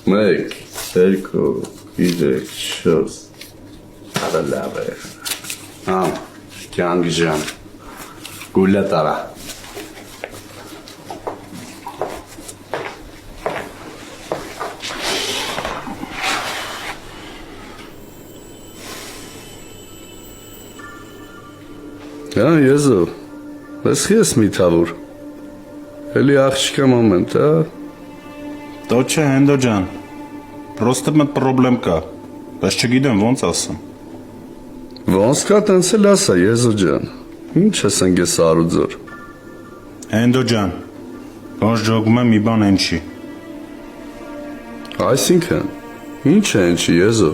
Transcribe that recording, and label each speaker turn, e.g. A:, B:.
A: 1, 2, 3, 4 Արա լավ է կյանք ջան գուլը տարա Եզո, ես ես միթավոր Էլի աղջիկա մոմենտ,
B: То չէ, Հենդո ջան, պրոստը մտ պրոբլեմ կա, բայց չգիտեմ ոնց ասեմ։
A: Ոնց կա տենց էլ ասա, Եզո ջան, ինչ ես ընգես արուձոր։
B: Հենդո ջան, ոնց ժոգում եմ մի բան են չի։
A: Այսինքն, ինչ է են չի, Եզո։